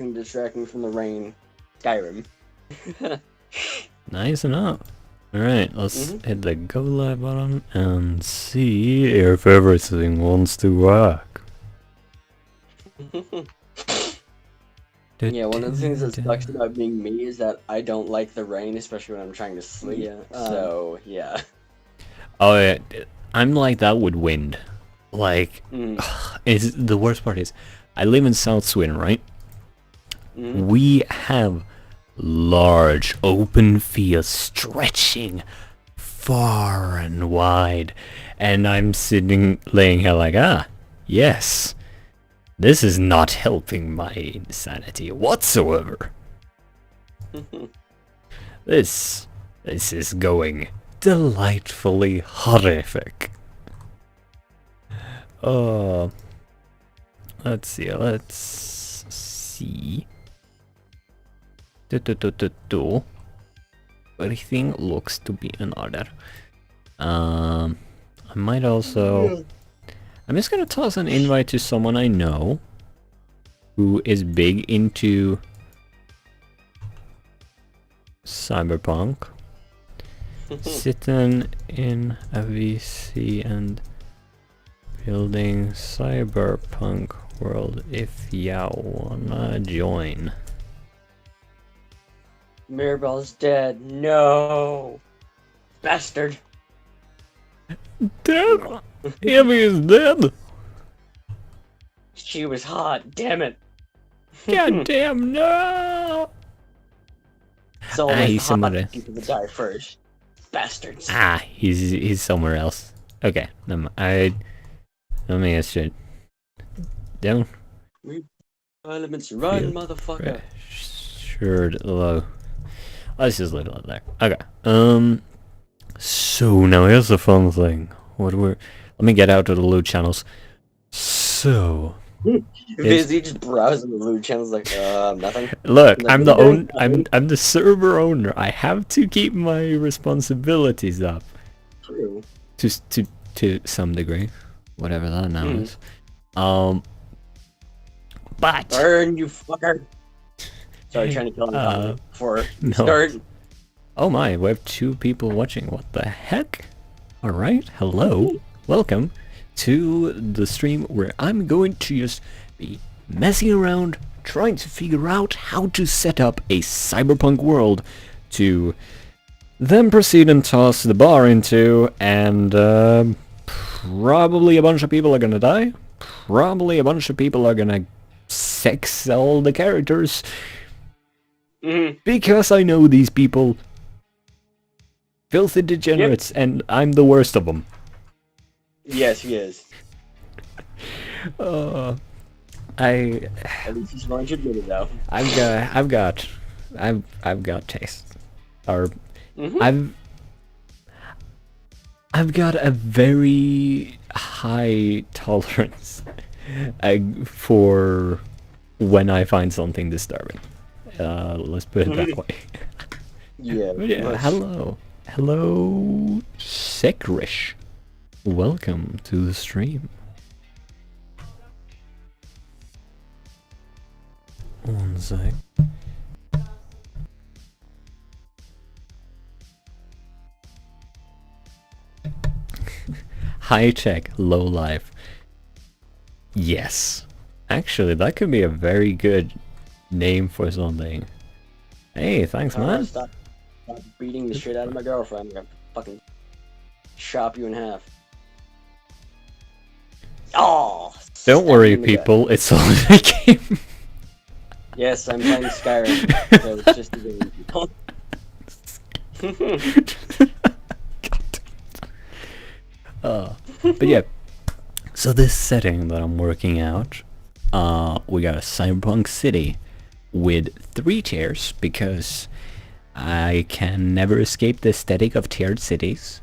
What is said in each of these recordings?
can distract me from the rain. Skyrim. Nice enough. Alright, let's hit the go live button and see if everything wants to work. Yeah, one of the things that sucks about being me is that I don't like the rain, especially when I'm trying to sleep. Yeah, so, yeah. Oh yeah, I'm like that with wind. Like, it's, the worst part is, I live in South Sweden, right? We have large open fields stretching far and wide, and I'm laying here like, yes, this is not helping my insanity whatsoever. This is going delightfully horrific. Let's see. Everything looks to be in order. I might also... I'm just gonna toss an invite to someone I know who is big into cyberpunk. Sitting in a VC and building cyberpunk world if ya wanna join. Mirabelle's dead. No! Bastard! Dead? Evie is dead? She was hot, damn it! God damn, no! It's always he's the hot somewhere. people that die first. Bastards. He's somewhere else. Okay, let me get straight. Down. Elements run, motherfucker. Sure, low. Let's just leave it there. Okay. So now here's the fun thing. Let me get out of the loot channels. So Busy just browsing the loot channels like nothing. Look, I'm the server owner. I have to keep my responsibilities up. True. To some degree. Whatever that now is. But burn, you fucker. Sorry, trying to kill him before we start. Oh my, we have 2 people watching. What the heck? Alright, hello. Welcome to the stream where I'm going to just be messing around, trying to figure out how to set up a cyberpunk world to then proceed and toss the bar into, and probably a bunch of people are gonna die. Probably a bunch of people are gonna sex sell the characters. Because I know these people. Filthy degenerates, and I'm the worst of them. Yes, he is. I At least he's willing to admit it, though. I've got taste. Or I've got a very high tolerance for when I find something disturbing. Let's put it that way. Yeah. But yeah, hello, Sekrish. Welcome to the stream. One sec. High tech, low life. Yes. Actually, that could be a very good name for something. Hey, thanks, man. Stop beating the shit out of my girlfriend. I'm gonna fucking chop you in half. Oh! Don't worry, people. It's only a game. Yes, I'm playing Skyrim. So it's just a game, people. But yeah. So this setting that I'm working out, we got a cyberpunk city with 3 tiers because I can never escape the aesthetic of tiered cities.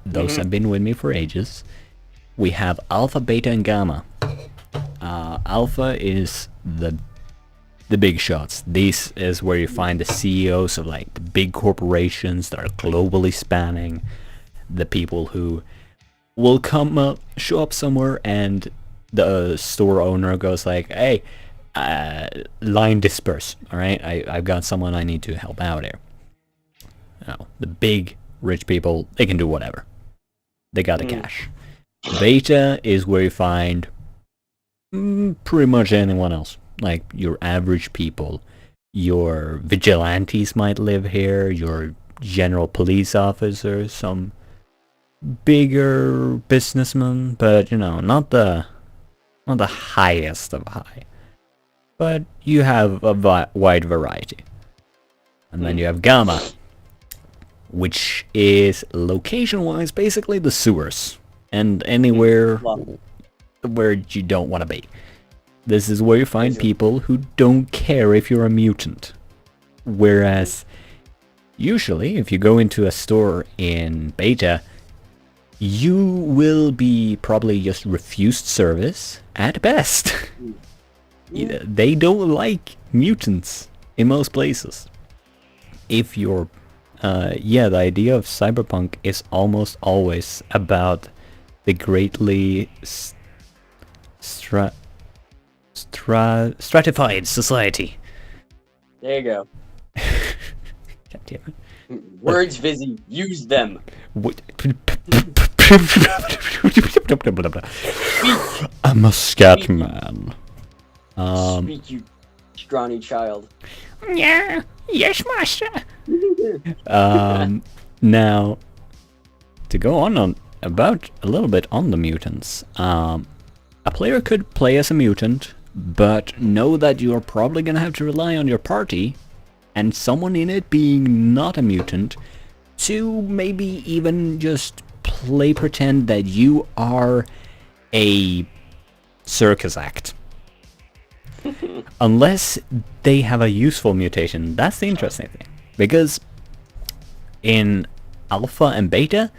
Those have been with me for ages. We have Alpha, Beta, and Gamma. Alpha is the big shots. This is where you find the CEOs of like the big corporations that are globally spanning. The people who will show up somewhere and the store owner goes like, hey, line disperse. All right, I've got someone I need to help out here. The big rich people, they can do whatever. They got the cash. Beta is where you find pretty much anyone else, like your average people. Your vigilantes might live here, your general police officers, some bigger businessmen, but not the highest of high. But you have a wide variety. And then you have Gamma, which is location-wise basically the sewers and anywhere where you don't want to be. This is where you find people who don't care if you're a mutant. Whereas, usually, if you go into a store in beta, you will be probably just refused service at best. They don't like mutants in most places. If you're... the idea of cyberpunk is almost always about the greatly stratified society. There you go. God damn it. Words, Vizzy. Use them. I'm a scat man. Speak, you scrawny child. Yeah. Yes, master. Now, to go on about a little bit on the mutants, a player could play as a mutant, but know that you're probably gonna have to rely on your party and someone in it being not a mutant to maybe even just pretend that you are a circus act. Unless they have a useful mutation. That's the interesting thing. Because in alpha and beta,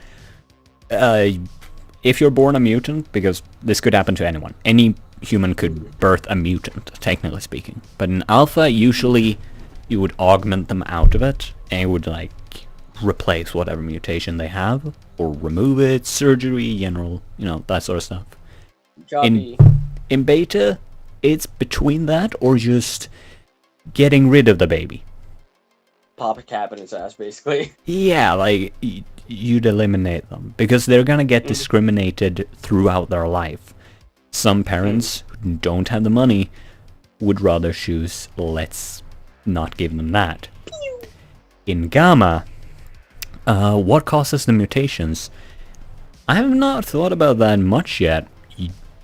if you're born a mutant, because this could happen to anyone, any human could birth a mutant, technically speaking. But in alpha, usually you would augment them out of it, and you would replace whatever mutation they have, or remove it, surgery, general, that sort of stuff. In beta, it's between that or just getting rid of the baby. Pop a cap in its ass, basically. Yeah, you'd eliminate them because they're gonna get discriminated throughout their life. Some parents who don't have the money would rather choose, let's not give them that. In Gamma, what causes the mutations? I have not thought about that much yet.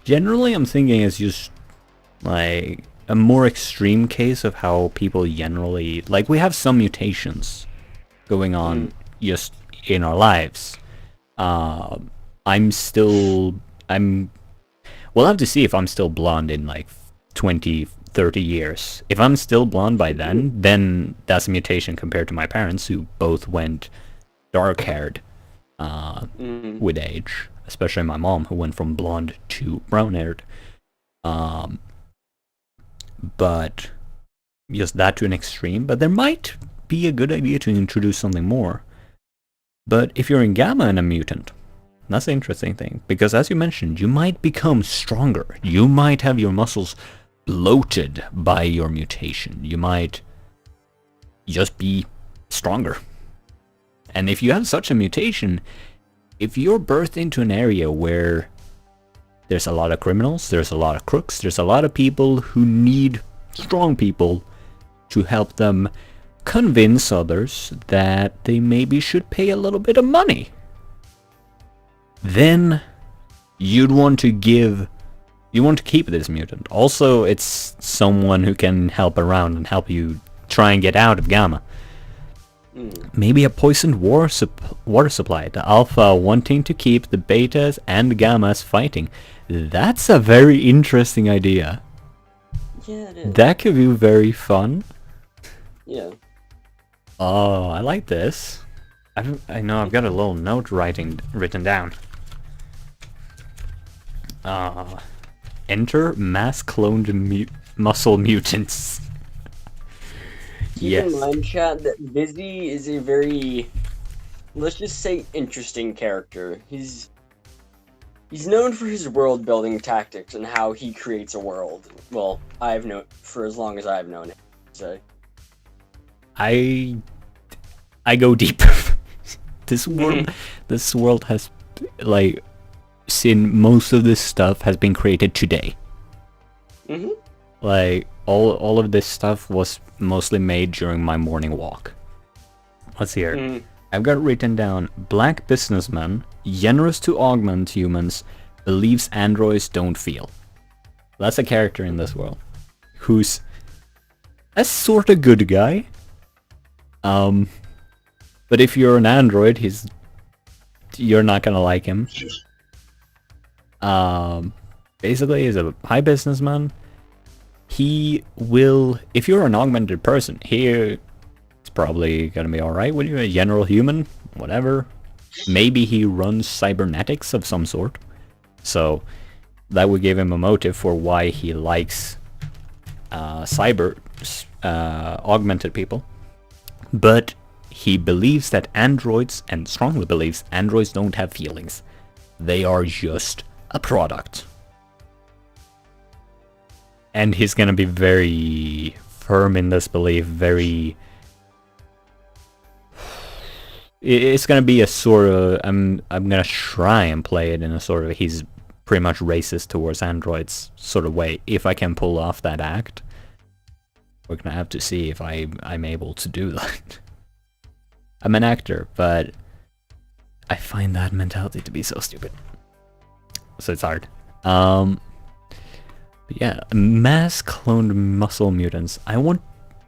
Generally, I'm thinking it's just a more extreme case of how people generally... we have some mutations going on just in our lives. We'll have to see if I'm still blonde in 20, 30 years. If I'm still blonde by then that's a mutation compared to my parents who both went dark-haired with age. Especially my mom, who went from blonde to brown-haired. But just that to an extreme. But there might be a good idea to introduce something more. But if you're in Gamma and a mutant, that's the interesting thing. Because as you mentioned, you might become stronger. You might have your muscles bloated by your mutation. You might just be stronger. And if you have such a mutation, if you're birthed into an area where there's a lot of criminals, there's a lot of crooks, there's a lot of people who need strong people to help them convince others that they maybe should pay a little bit of money, then you'd want to keep this mutant. Also, it's someone who can help around and help you try and get out of Gamma. Maybe a poisoned water supply, the Alpha wanting to keep the Betas and Gammas fighting. That's a very interesting idea. Yeah, it is. That could be very fun. Yeah. Oh, I like this. I know I've got a little note written down. Enter mass cloned muscle mutants. Keep in mind, chat, that Vizzy is a very, let's just say, interesting character. He's He's known for his world building tactics and how he creates a world. Well, I've known for as long as I've known it. So I go deep. This world has like seen most of this stuff has been created today. Like all of this stuff was mostly made during my morning walk. Let's see here. I've got written down: black businessman, generous to augment humans, believes androids don't feel. That's a character in this world who's a sort of good guy. But if you're an android, you're not gonna like him. Basically, he's a high businessman. He will, if you're an augmented person, it's probably gonna be alright with you, a general human, whatever. Maybe he runs cybernetics of some sort. So that would give him a motive for why he likes augmented people. But he believes that androids, and strongly believes androids don't have feelings. They are just a product. And he's gonna be very firm in this belief, it's gonna be a sort of, I'm gonna try and play it in a sort of, he's pretty much racist towards androids sort of way. If I can pull off that act, we're gonna have to see if I'm able to do that. I'm an actor, but I find that mentality to be so stupid. So it's hard. But yeah, mass cloned muscle mutants.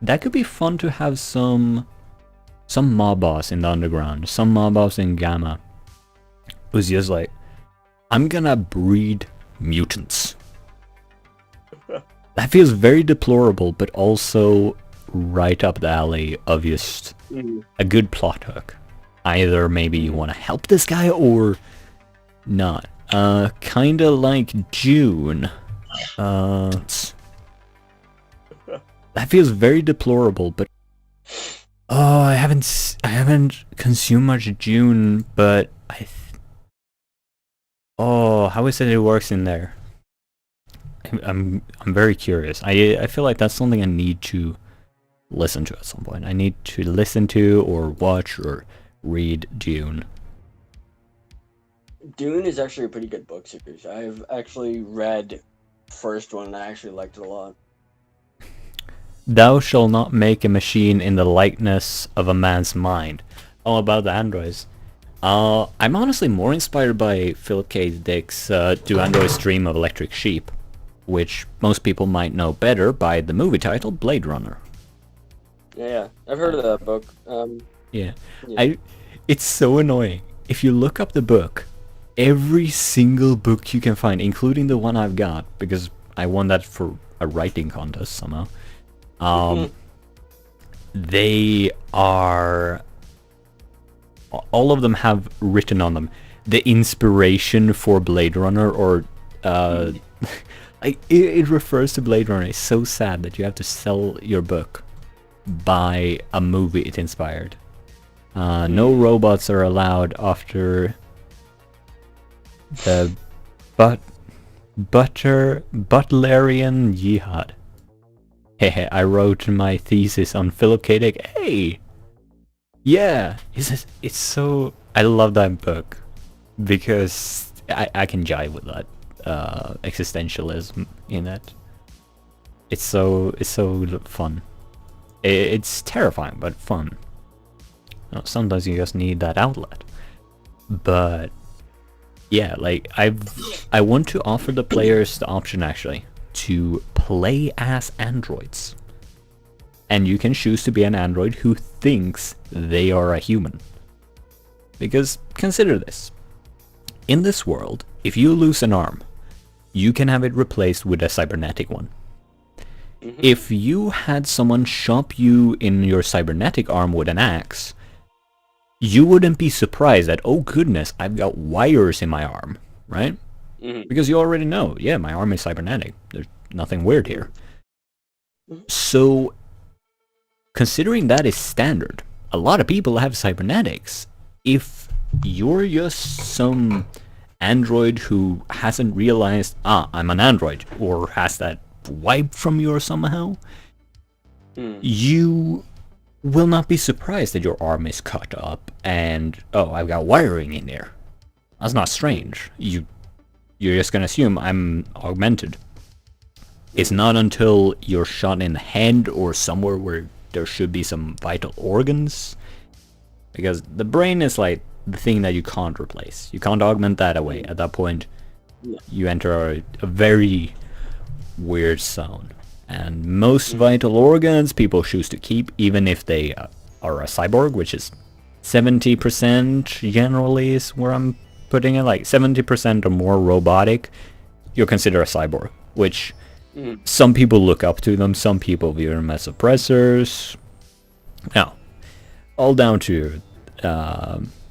That could be fun to have some mob boss in the underground, some mob boss in Gamma, who's just like, I'm gonna breed mutants. That feels very deplorable, but also right up the alley of just a good plot hook. Either maybe you want to help this guy or not. Kinda like June. That feels very deplorable, but I haven't consumed much June, but how is it works in there? I'm very curious. I feel like that's something I need to listen to at some point. I need to listen to or watch or read Dune. Dune is actually a pretty good book series. I've actually read the first one and I actually liked it a lot. Thou shalt not make a machine in the likeness of a man's mind. All about the androids. I'm honestly more inspired by Philip K. Dick's Do Androids Dream of Electric Sheep, which most people might know better by the movie title Blade Runner. Yeah, I've heard of that book. Yeah. It's so annoying. If you look up the book, every single book you can find, including the one I've got, because I won that for a writing contest somehow, they are... all of them have written on them the inspiration for Blade Runner, or it refers to Blade Runner. It's so sad that you have to sell your book by a movie it inspired. No robots are allowed after the Butlerian Jihad. Hehe, I wrote my thesis on Philip K. Dick. Hey! Yeah! It's so... I love that book because I can jive with that existentialism in it. It's so fun. It's terrifying, but fun. Sometimes you just need that outlet. But yeah, like I want to offer the players the option actually to play as androids. And you can choose to be an android who thinks they are a human. Because consider this. In this world, if you lose an arm, you can have it replaced with a cybernetic one. If you had someone chop you in your cybernetic arm with an axe, you wouldn't be surprised that, oh goodness, I've got wires in my arm, right? Because you already know, yeah, my arm is cybernetic. There's nothing weird here. So, considering that is standard, a lot of people have cybernetics. If you're just some android who hasn't realized, I'm an android, or has that wiped from you or somehow, you will not be surprised that your arm is cut up and, oh, I've got wiring in there. That's not strange. You're just gonna assume I'm augmented. It's not until you're shot in the head or somewhere where there should be some vital organs, because the brain is like the thing that you can't replace. You can't augment that away. At that point, you enter a very weird zone. And most vital organs people choose to keep, even if they are a cyborg, which is 70% generally is where I'm putting it. Like 70% or more robotic, you'll consider a cyborg, which some people look up to them, some people view them as oppressors. Now, all down to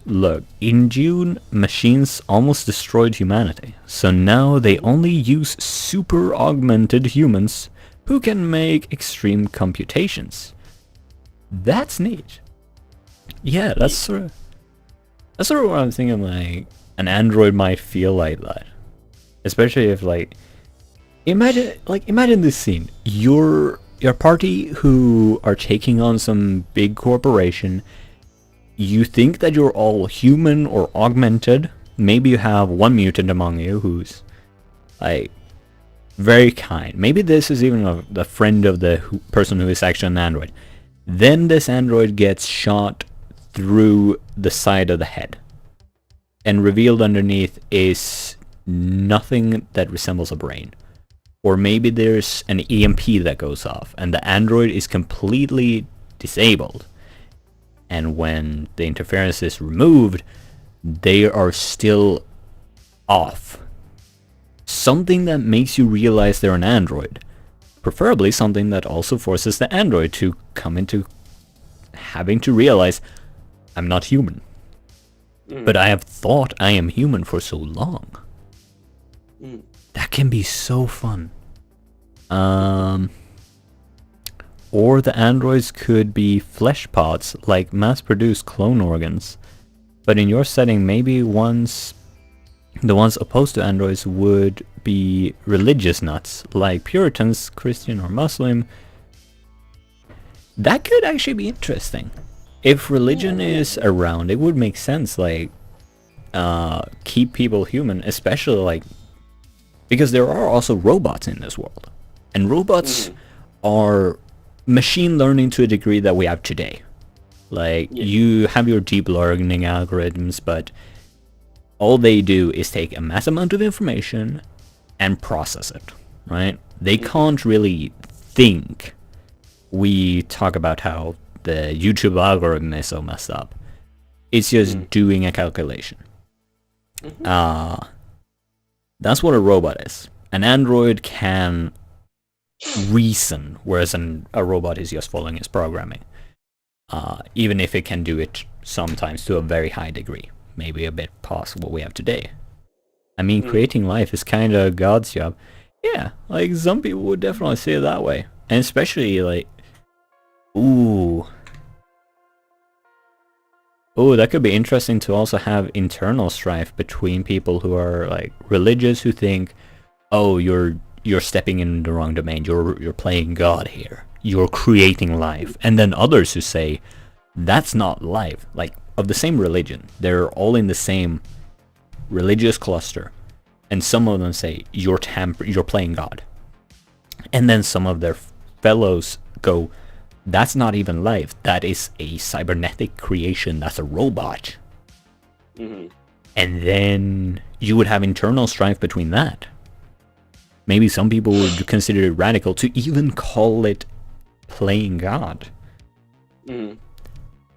look, in June, machines almost destroyed humanity. So now they only use super augmented humans who can make extreme computations. That's neat. Yeah, that's sort of what I'm thinking, like, an android might feel like that. Especially if, like, imagine this scene. Your party who are taking on some big corporation. You think that you're all human or augmented. Maybe you have one mutant among you who's, like, very kind. Maybe this is even the friend of the person who is actually an android. Then this android gets shot through the side of the head. And revealed underneath is nothing that resembles a brain. Or maybe there's an EMP that goes off and the android is completely disabled. And when the interference is removed, they are still off. Something that makes you realize they're an android. Preferably something that also forces the android to come into having to realize, I'm not human. But I have thought I am human for so long. That can be so fun. Or the androids could be flesh pods, like mass-produced clone organs. But in your setting, maybe the ones opposed to androids would be religious nuts, like Puritans, Christian or Muslim. That could actually be interesting. If religion is around, it would make sense, like, keep people human, especially, like, because there are also robots in this world. And robots are machine learning to a degree that we have today. Like, you have your deep learning algorithms, but all they do is take a mass amount of information and process it, right? They can't really think. We talk about how the YouTube algorithm is so messed up. It's just doing a calculation. That's what a robot is. An android can reason, whereas a robot is just following its programming. Even if it can do it sometimes to a very high degree. Maybe a bit past what we have today. I mean, creating life is kind of God's job. Yeah, like, some people would definitely say it that way. And especially, like, ooh, that could be interesting to also have internal strife between people who are, like, religious, who think, oh, you're stepping in the wrong domain, you're playing God here, you're creating life. And then others who say, that's not life. Like, of the same religion, they're all in the same religious cluster. And some of them say, you're playing God. And then some of their fellows go, that's not even life, that is a cybernetic creation, that's a robot. And then you would have internal strife between that. Maybe some people would consider it radical to even call it playing God.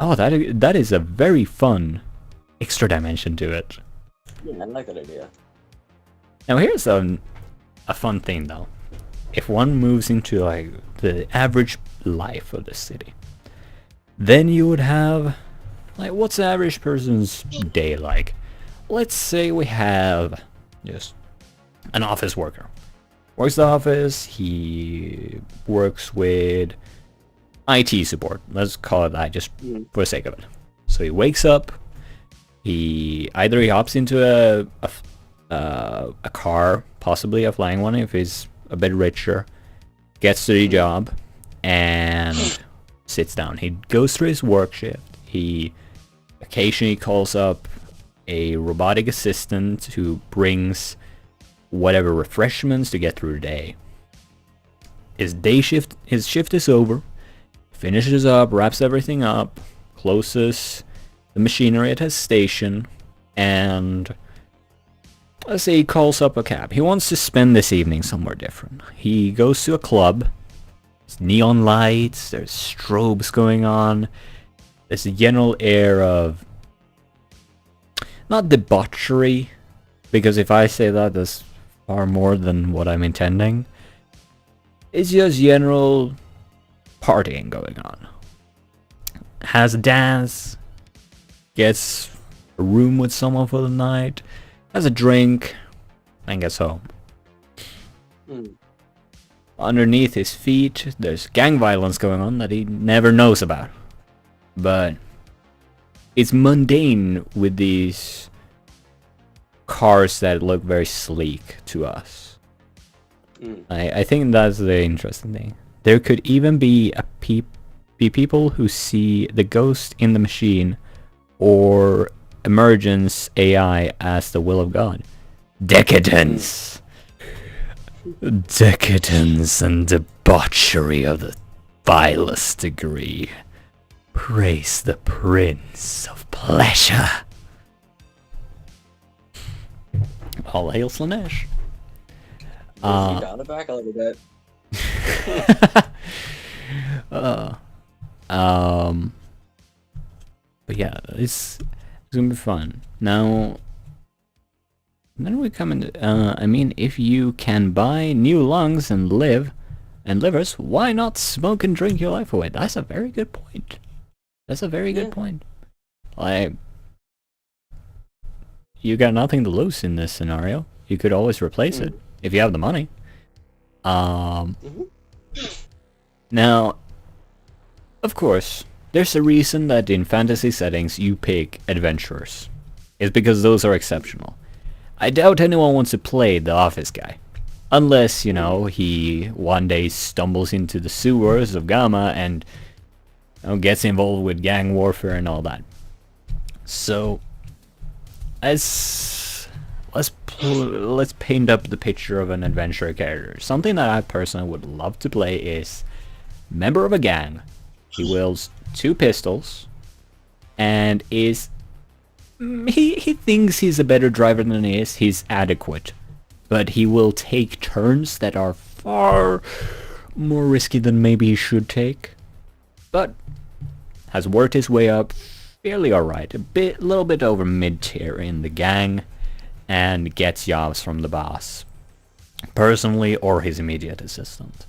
Oh, that is a very fun extra dimension to it. Yeah, I like that idea. Now here's a fun thing though. If one moves into, like, the average life of the city, then you would have, like, what's the average person's day like? Let's say we have just an office worker. Works the office, he works with IT support. Let's call it that just for the sake of it. So he wakes up, he hops into a car, possibly a flying one if he's a bit richer, gets to the job, and sits down. He goes through his work shift. He occasionally calls up a robotic assistant who brings whatever refreshments to get through the day. His shift is over, finishes up, wraps everything up, closes the machinery at his station, and let's say he calls up a cab. He wants to spend this evening somewhere different. He goes to a club. There's neon lights, there's strobes going on. There's a general air of, not debauchery, because if I say that, that's far more than what I'm intending. It's just general partying going on. Has a dance, gets a room with someone for the night, has a drink, and gets home. Underneath his feet, there's gang violence going on that he never knows about. But it's mundane with these cars that look very sleek to us. I think that's the interesting thing. There could even be people who see the ghost in the machine or emergence AI as the will of God. Decadence! Decadence and debauchery of the vilest degree. Praise the Prince of Pleasure. All hail Slanesh. Got it back a little bit. But yeah, it's gonna be fun. Now, then we come into, I mean, if you can buy new lungs and livers, why not smoke and drink your life away? That's a very good point. That's a very good point. Like, you got nothing to lose in this scenario. You could always replace it if you have the money. Now, of course, there's a reason that in fantasy settings you pick adventurers. It's because those are exceptional. I doubt anyone wants to play the office guy. Unless, you know, he one day stumbles into the sewers of Gamma and gets involved with gang warfare and all that. So, let's paint up the picture of an adventurer character. Something that I personally would love to play is member of a gang. He wields 2 pistols and is he thinks he's a better driver than he is. He's adequate, but he will take turns that are far more risky than maybe he should take. But has worked his way up fairly alright, little bit over mid-tier in the gang, and gets jobs from the boss, personally or his immediate assistant.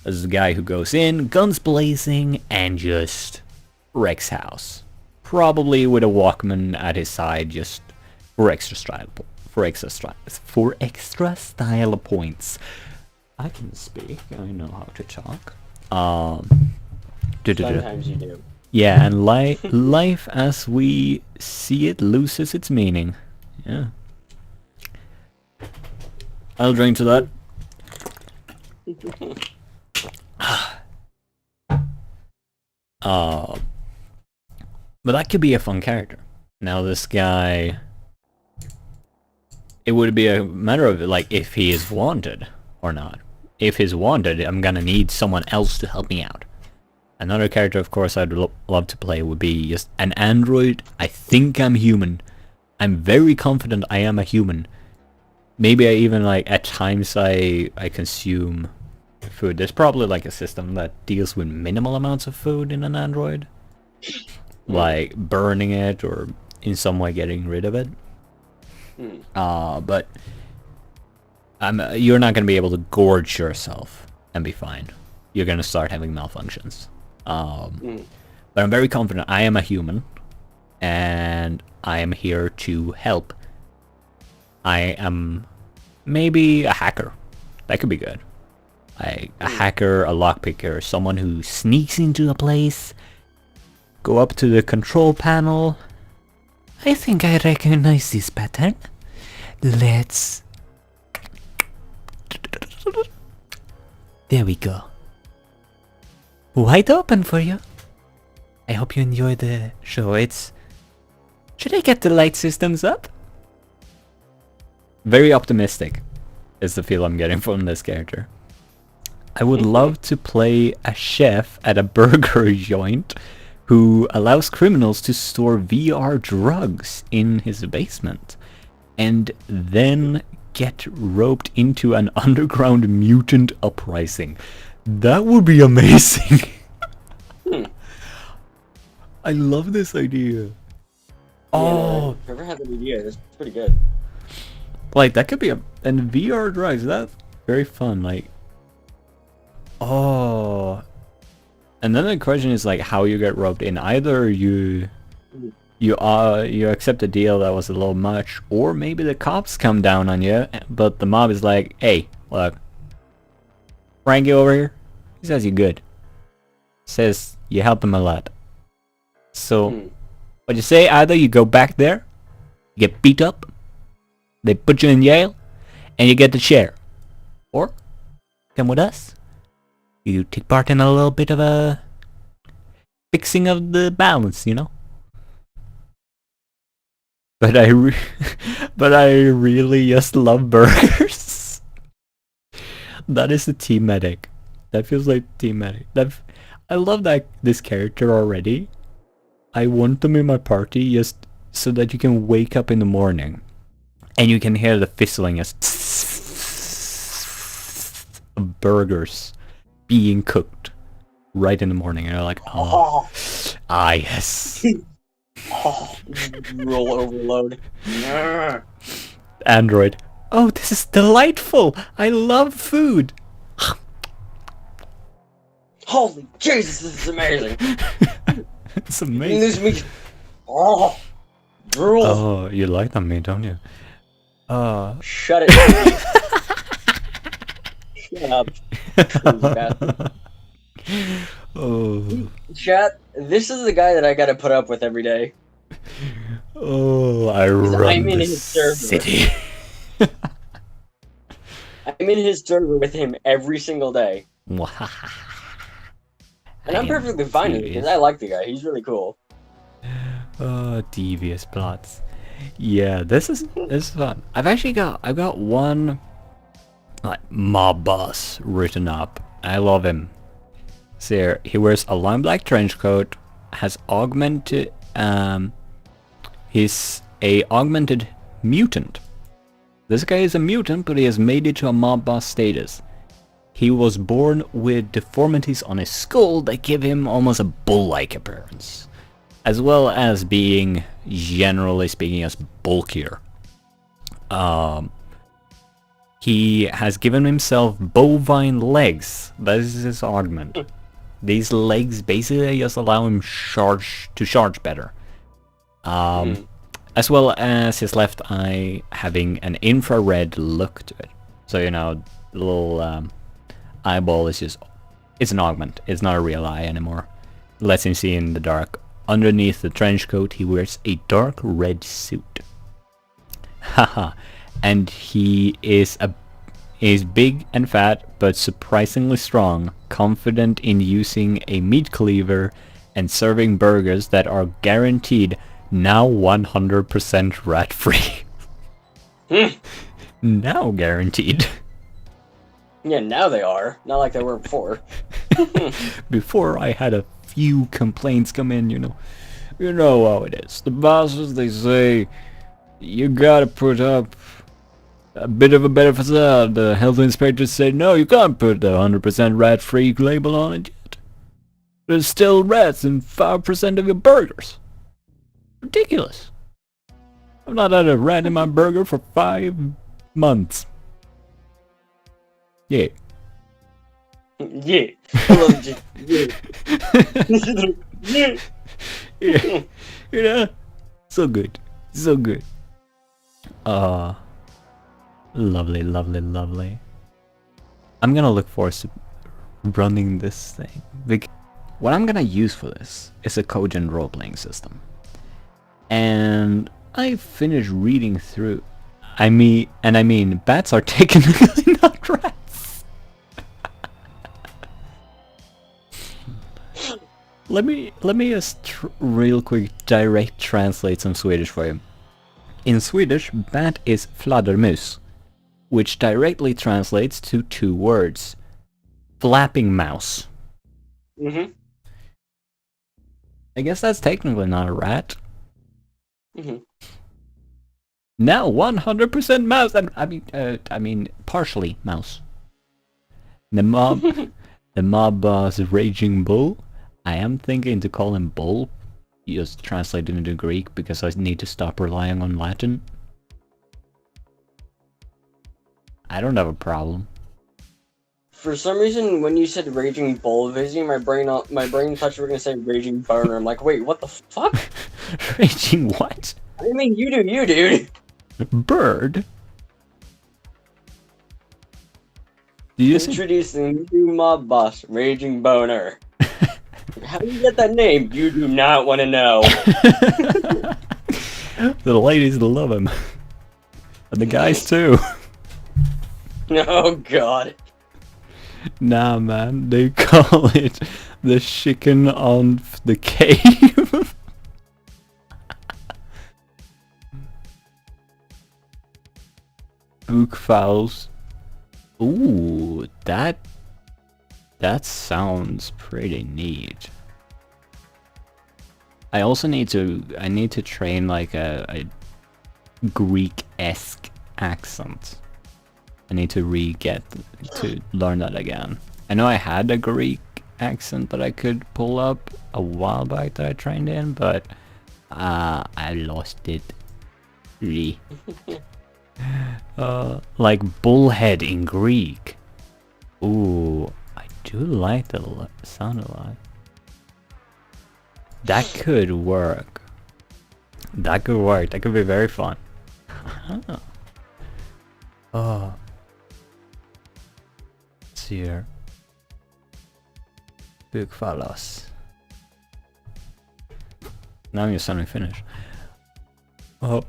This is a guy who goes in, guns blazing, and just wrecks house. Probably with a Walkman at his side, just for extra style points. I can speak. I know how to talk. Sometimes you do. Yeah, and life as we see it loses its meaning. Yeah. I'll drink to that. But that could be a fun character. Now this guy, it would be a matter of like if he is wanted or not. If he's wanted, I'm gonna need someone else to help me out. Another character, of course, I'd love to play would be just an android. I think I'm human. I'm very confident I am a human. Maybe I even like at times I consume food. There's probably like a system that deals with minimal amounts of food in an android, like burning it or in some way getting rid of it. But you're not gonna be able to gorge yourself and be fine. You're gonna start having malfunctions. But I'm very confident I am a human, and I am here to help. I am maybe a hacker. That could be good. A hacker, a lockpicker, someone who sneaks into a place, go up to the control panel. I think I recognize this pattern. Let's... There we go. Wide open for you. I hope you enjoy the show. Should I get the light systems up? Very optimistic is the feel I'm getting from this character. I would love to play a chef at a burger joint who allows criminals to store VR drugs in his basement and then get roped into an underground mutant uprising. That would be amazing. I love this idea. Oh, whoever had that idea, that's pretty good. Like that could be and VR drugs. That's very fun. Like, oh, and then the question is like how you get roped in. Either you accept a deal that was a little much, or maybe the cops come down on you, but the mob is like, hey, look, Frankie over here, he says you're good. Says you help him a lot. So, what you say? Either you go back there, you get beat up, they put you in jail, and you get the share, or come with us. You take part in a little bit of a fixing of the balance, you know. But I really just love burgers. That is the team medic. That feels like team medic. I love that this character already. I want them in my party just so that you can wake up in the morning and you can hear the fizzling as of burgers being cooked right in the morning, and you're like, oh, yes. Roll overload. Android. Oh, this is delightful. I love food. Holy Jesus, this is amazing. It's amazing. This meat. Oh, drool. Oh, you like that meat, don't you? Shut it. Shut up. Oh. Chat, this is the guy that I gotta put up with every day. Oh, I'm in his server. City. I'm in his server with him every single day. And I'm perfectly fine with it because I like the guy. He's really cool. Oh, devious plots. Yeah, this is fun. I've got one like mob boss written up. I love him. So he wears a lime black trench coat, has augmented he's a augmented mutant. This guy is a mutant, but he has made it to a mob boss status. He was born with deformities on his skull that give him almost a bull-like appearance, as well as being, generally speaking, as bulkier. He has given himself bovine legs. That is his augment. These legs basically just allow him to charge better. As well as his left eye having an infrared look to it. So, you know, the little eyeball is just, it's an augment. It's not a real eye anymore. Lets him see in the dark. Underneath the trench coat, he wears a dark red suit. Haha. And he is big and fat, but surprisingly strong, confident in using a meat cleaver and serving burgers that are guaranteed now 100% rat-free. Now guaranteed. Yeah, now they are. Not like they were before. Before I had a few complaints come in, you know. You know how it is. The bosses, they say, you gotta put up a bit of a better facade. The health inspectors say, no, you can't put the 100% rat-free label on it yet. There's still rats in 5% of your burgers. Ridiculous. I've not had a rat in my burger for 5 months. Yeah. Yeah. I love you. Yeah. Yeah. You know? So good. So good. Lovely, lovely, lovely. I'm gonna look forward to running this thing. What I'm gonna use for this is a Cogent role-playing system. And I finished reading through I mean, bats are technically not rats. Let me just real quick direct translate some Swedish for you. In Swedish, bat is fladdermus, which directly translates to 2 words: flapping mouse. Mm-hmm. I guess that's technically not a rat. Mm-hmm. Now 100% mouse, and I mean partially mouse. The mob boss Raging Bull. I am thinking to call him Bull, just translate it into Greek because I need to stop relying on Latin. I don't have a problem. For some reason, when you said Raging Bull Vizzy, my brain thought you were gonna say Raging Boner. I'm like, wait, what the fuck? Raging what? I mean, you do you, dude. Bird? Do you Introducing new mob boss, Raging Boner. How do you get that name? You do not want to know. The ladies love him. And the guys too. Oh god. Nah, man, they call it the chicken on the cave. Book fouls. Ooh, that sounds pretty neat. I also need to train like a Greek-esque accent. I need to to learn that again. I know I had a Greek accent that I could pull up a while back that I trained in, but I lost it. Like bullhead in Greek. Ooh, I do like the sound a lot. That could work. That could work. That could be very fun. Oh. Let's see here. Big fellas. Now you're suddenly finished. Oh.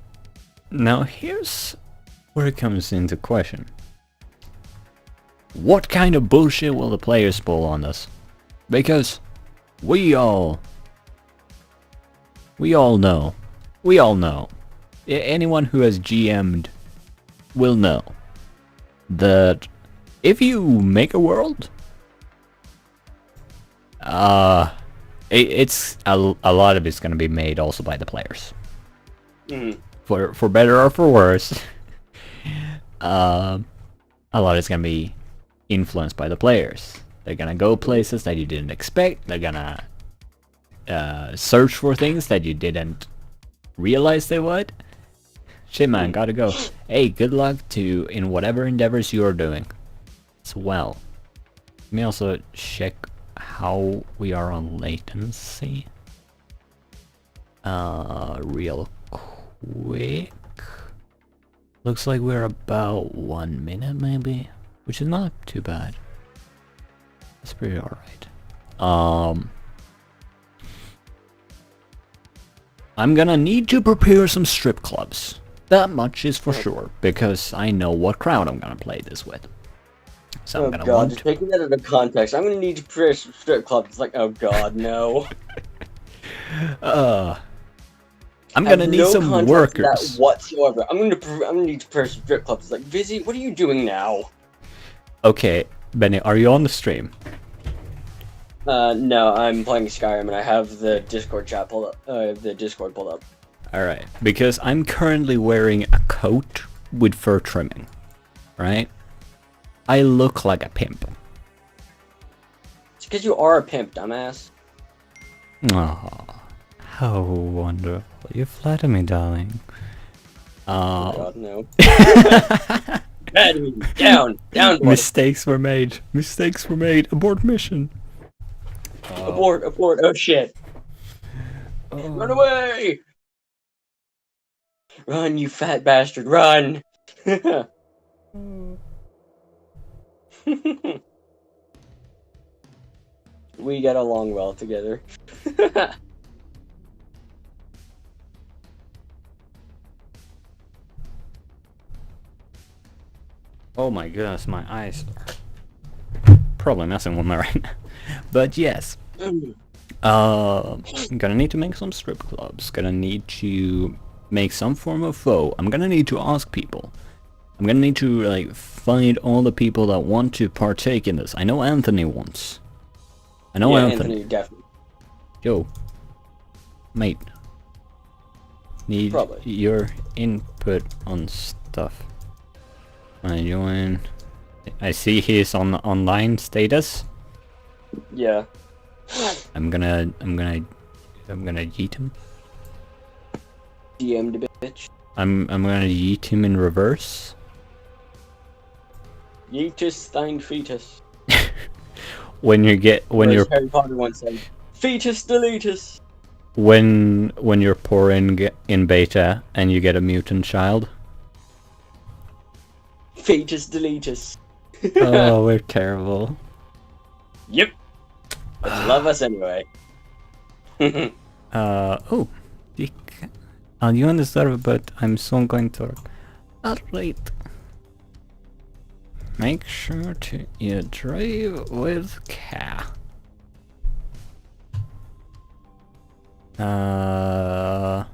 Now here's where it comes into question. What kind of bullshit will the players pull on us? Because we all know. Anyone who has GM'd will know that if you make a world, it's a lot of it's gonna be made also by the players. Mm. For better or for worse. A lot is gonna be influenced by the players. They're gonna go places that you didn't expect. They're gonna search for things that you didn't realize they would. Shit, man, gotta go. Hey, good luck in whatever endeavors you're doing as well. Let me also check how we are on latency. Real quick. Looks like we're about 1 minute maybe, which is not too bad. That's pretty alright. I'm gonna need to prepare some strip clubs. That much is for sure, because I know what crowd I'm gonna play this with. So I'm gonna god, just taking that out of context, I'm gonna need to prepare some strip clubs. It's like, oh god, no. I'm gonna need some workers. That whatsoever. I'm gonna need to prepare some strip clubs. It's like, Vizzy, what are you doing now? Okay, Benny, are you on the stream? No, I'm playing Skyrim and I have the Discord chat pulled up. The Discord pulled up. Alright, because I'm currently wearing a coat with fur trimming, right? I look like a pimp. It's because you are a pimp, dumbass. Aww, how wonderful. You flatter me, darling. Oh god, no. Down, boy. Mistakes were made. Abort mission. Abort, oh shit. Run away! Run, you fat bastard, run! We get along well together. Oh my goodness, my eyes are probably messing with me right now. But yes. I'm gonna need to make some strip clubs. Gonna need to make some form of foe. I'm gonna need to ask people. I'm gonna need to like find all the people that want to partake in this. I know Anthony wants. I know Anthony definitely. Yo, mate. Need your input on stuff. I join. I see he's on the online status. Yeah. I'm gonna yeet him. DM'd a bitch. I'm gonna yeet him in reverse. Yeetus thine fetus. when you're Harry Potter once said, fetus deletus. When you're poor in beta and you get a mutant child. Fetus deletus. Oh, we're terrible. Yep. But love us anyway. Oh. You on the server, but I'm soon going to work. Alright. Make sure to drive with care. Alright.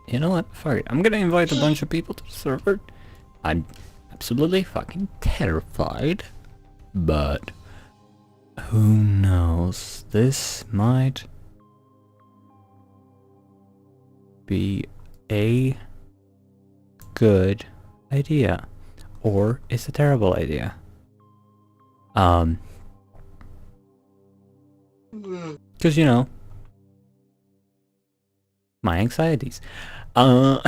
You know what? Fuck it. I'm gonna invite a bunch of people to the server. I'm absolutely fucking terrified. But who knows? This might be a good idea. Or it's a terrible idea. Because, you know, my anxieties. Yeah.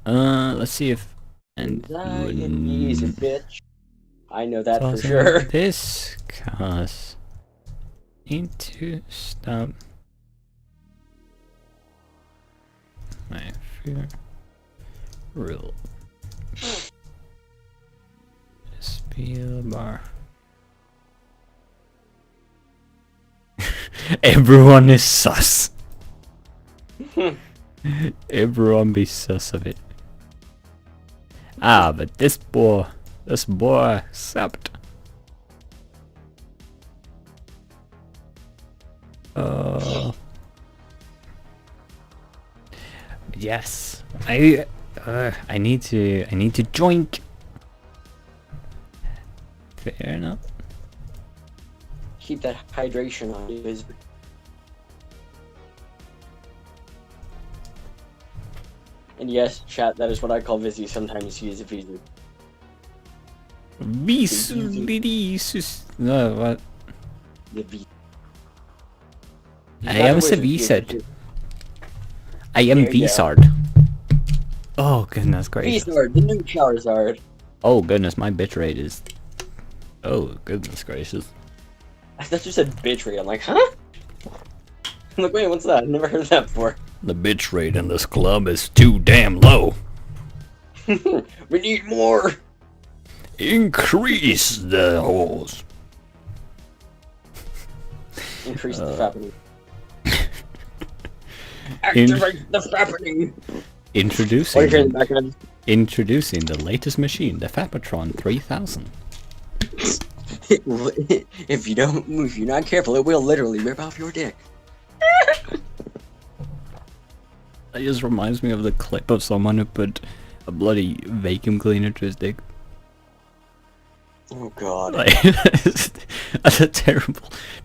Let's see if... Anxieties, bitch. I know that for sure. Discuss. Need to stop my fear. Real. Spielbar. Everyone is sus. Everyone be sus of it. Ah, but this boy sucked. Yes, I need to joink. Fair enough. Keep that hydration on you. And yes, chat, that is what I call Vizzy. Sometimes he is a Vizzy. No, what? I am Vizard. I am Vizard. Oh goodness gracious. Vizard, the new Charizard. Oh goodness, my bitrate is... Oh goodness gracious. I thought you said bitrate. I'm like, huh? I'm like, wait, what's that? I've never heard that before. The bitrate in this club is too damn low. We need more. Increase the holes. Increase the fappening. Activate the fappening. Introducing the latest machine, the Fapatron 3000. If you're not careful, it will literally rip off your dick. That just reminds me of the clip of someone who put a bloody vacuum cleaner to his dick. Oh god. Like, that's a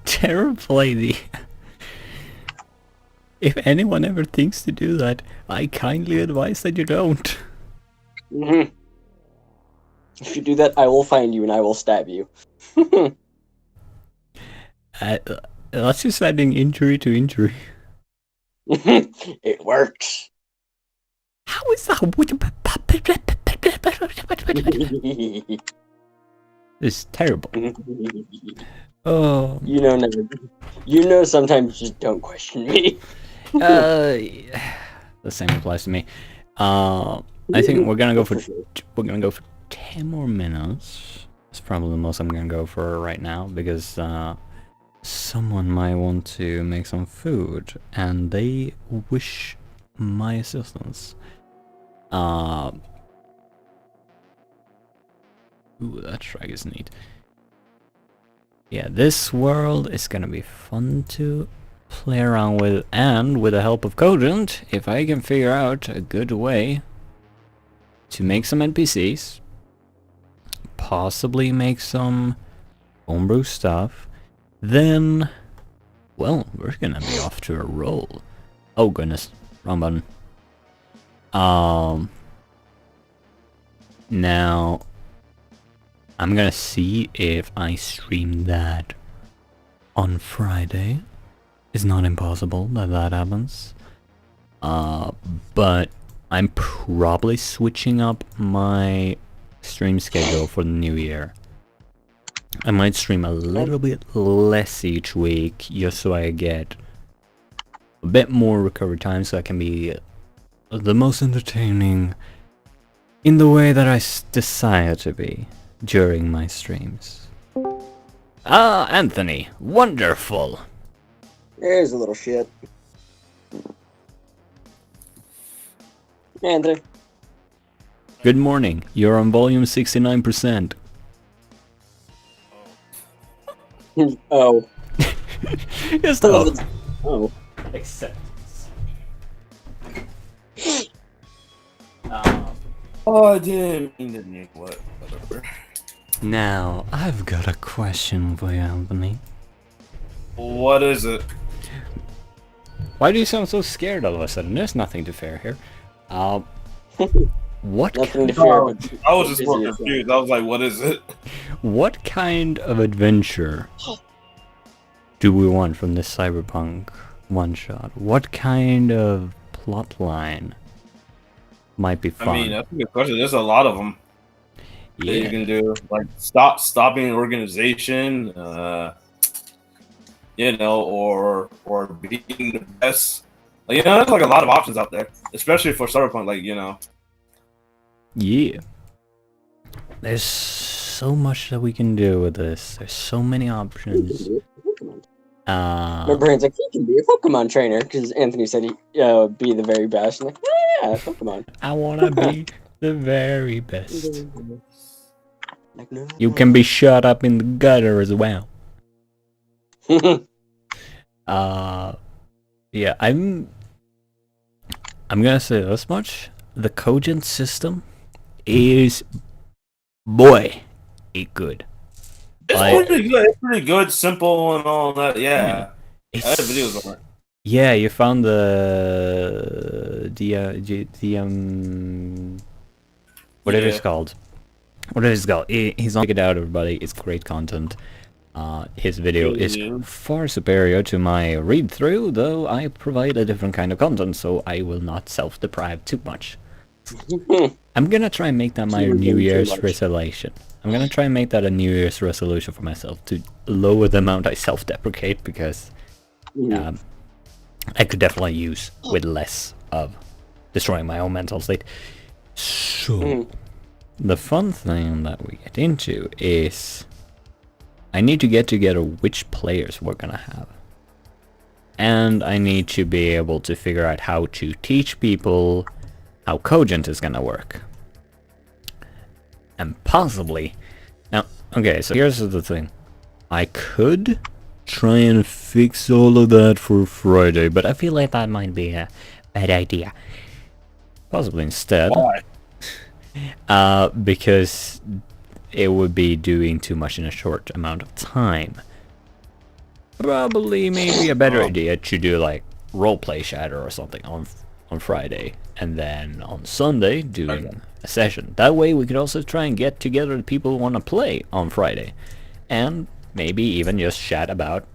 terrible idea. If anyone ever thinks to do that, I kindly advise that you don't. Mm-hmm. If you do that, I will find you and I will stab you. That's just adding injury to injury. It works. How is that? It's terrible. Oh. You know, sometimes just don't question me. The same applies to me. I think we're gonna go for 10 more minutes. It's probably the most I'm gonna go for right now because someone might want to make some food and they wish my assistance. Ooh, that track is neat. Yeah, this world is gonna be fun to play around with, and with the help of Cogent, if I can figure out a good way to make some NPCs, possibly make some homebrew stuff, then, well, we're gonna be off to a roll. Oh goodness, wrong button. Now, I'm gonna see if I stream that on Friday. It's not impossible that that happens. But I'm probably switching up my stream schedule for the new year. I might stream a little bit less each week, just so I get a bit more recovery time, so I can be the most entertaining in the way that I desire to be during my streams. Ah, Anthony, wonderful! There's a little shit. Anthony. Good morning, you're on volume 69%. Oh. Just oh. Oh. Acceptance. Oh, I didn't mean to name whatever. Now, I've got a question for you, Anthony. What is it? Why do you sound so scared all of a sudden? There's nothing to fear here. What? Nothing to fear. I was just more confused. I was like, what is it? What kind of adventure do we want from this cyberpunk one-shot? What kind of plot line might be fun? I mean, that's a good question. There's a lot of them that you can do. Like, stopping an organization, or being the best. Like, there's like a lot of options out there, especially for cyberpunk. Yeah. There's so much that we can do with this. There's so many options. My brain's like, he can be a Pokemon trainer, because Anthony said he'd be the very best. I'm like, yeah, Pokemon. I wanna be the very best. Like, no. You can be shut up in the gutter as well. Yeah, I'm gonna say this much. The Cogent system is, boy, it good. It's pretty good. It's pretty good, simple, and all that. Yeah. I had videos on it. Yeah, you found the whatever it's called. Whatever it's called. He's on. Check it out, everybody. It's great content. His video is far superior to my read-through, though I provide a different kind of content, so I will not self-deprive too much. I'm gonna try and make that my New Year's resolution. I'm gonna try and make that a New Year's resolution for myself, to lower the amount I self-deprecate, because I could definitely use with less of destroying my own mental state. So, the fun thing that we get into is I need to get together which players we're gonna have. And I need to be able to figure out how to teach people how Cogent is gonna work. And possibly... Now, okay, so here's the thing. I could try and fix all of that for Friday, but I feel like that might be a bad idea. Possibly instead. Why? Because it would be doing too much in a short amount of time. Probably maybe a better idea to do like roleplay shatter or something on Friday, and then on Sunday doing a session. That way we could also try and get together the people who want to play on Friday, and maybe even just chat about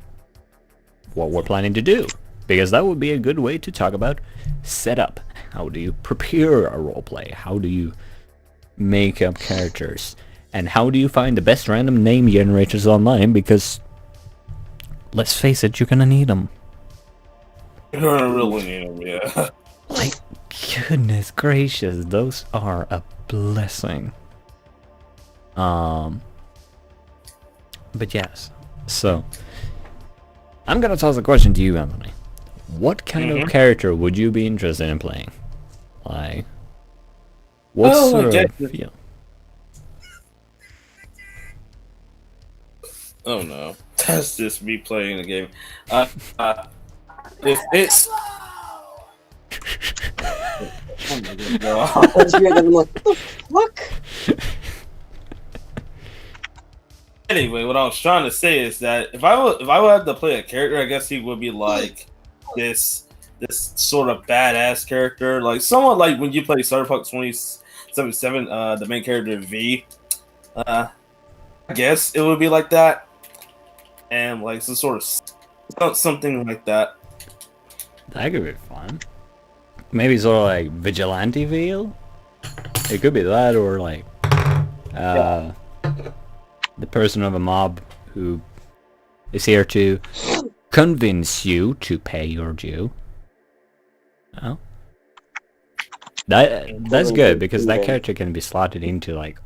what we're planning to do, because that would be a good way to talk about setup. How do you prepare a roleplay? How do you make up characters? And how do you find the best random name generators online? Because, let's face it, you're gonna need them. You're gonna really need them, yeah. Like, goodness gracious, those are a blessing. But yes, so I'm gonna toss a question to you, Anthony. What kind of character would you be interested in playing? Like, what sort of feel? Oh no, that's just me playing the game. If it's oh my god, What the fuck? Anyway, what I was trying to say is that if I would have to play a character, I guess he would be like this sort of badass character, like somewhat like when you play Cyberpunk 2077, the main character V. I guess it would be like that, and like some sort of something like that. That could be fun. Maybe sort of like vigilante veil. It could be that, or like the person of a mob who is here to convince you to pay your due. Oh, that's good, because that character can be slotted into like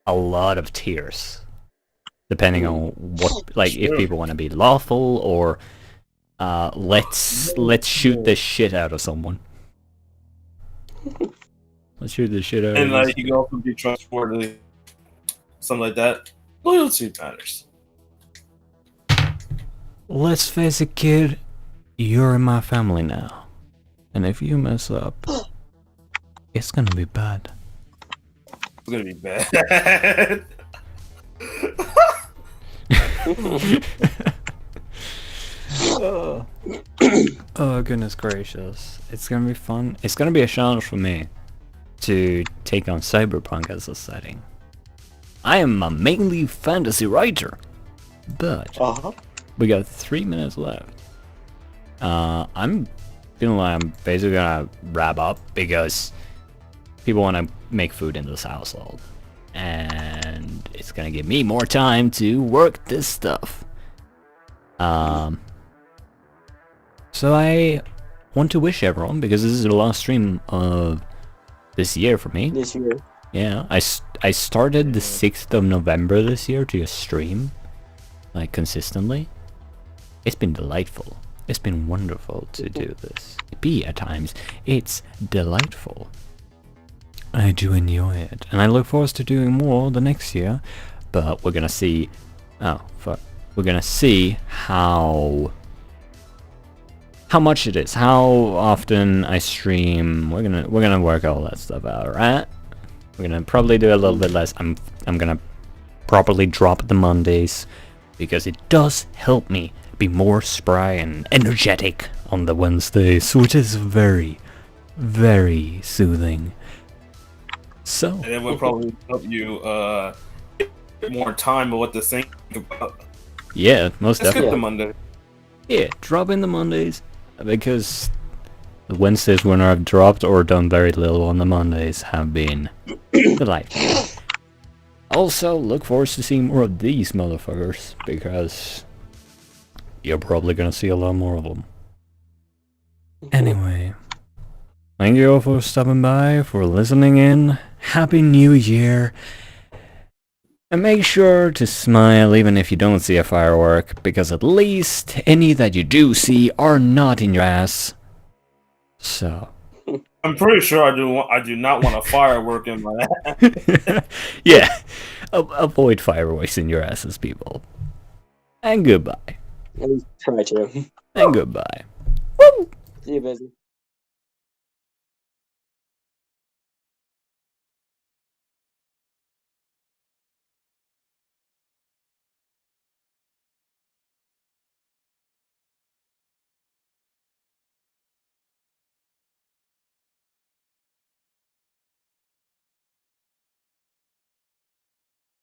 a lot of tiers, depending on what, like if people want to be lawful or let's shoot the shit out of someone. Let's shoot the shit out And of like you can also be trustworthy, something like that. Loyalty matters. Let's face it, kid. You're in my family now. And if you mess up, it's gonna be bad. It's gonna be bad. Oh goodness gracious. It's gonna be fun. It's gonna be a challenge for me to take on cyberpunk as a setting. I am a mainly fantasy writer, but we got 3 minutes left. I'm feeling like I'm basically gonna wrap up because people want to make food in this household, and it's gonna give me more time to work this stuff. So I want to wish everyone, because this is the last stream of this year for me. This year. Yeah, I started the 6th of November this year to stream, like, consistently. It's been delightful. It's been wonderful to do this. At times, it's delightful. I do enjoy it, and I look forward to doing more the next year, but we're gonna see... Oh, fuck. We're gonna see how much it is, how often I stream. We're gonna work all that stuff out, right? We're gonna probably do a little bit less. I'm gonna properly drop the Mondays, because it does help me be more spry and energetic on the Wednesdays, which is very, very soothing. So, And it would probably help you get more time of what to think about. Yeah, most Let's definitely. skip the Monday. Yeah, drop in the Mondays, because the Wednesdays when I've dropped or done very little on the Mondays have been delightful. Also, look forward to seeing more of these motherfuckers, because you're probably gonna see a lot more of them. Anyway, thank you all for stopping by, for listening in. Happy New Year. And make sure to smile even if you don't see a firework, because at least any that you do see are not in your ass. So. I'm pretty sure I do not want a firework in my ass. Yeah. Avoid fireworks in your asses, people. And goodbye. At least try to. And goodbye. See you, busy.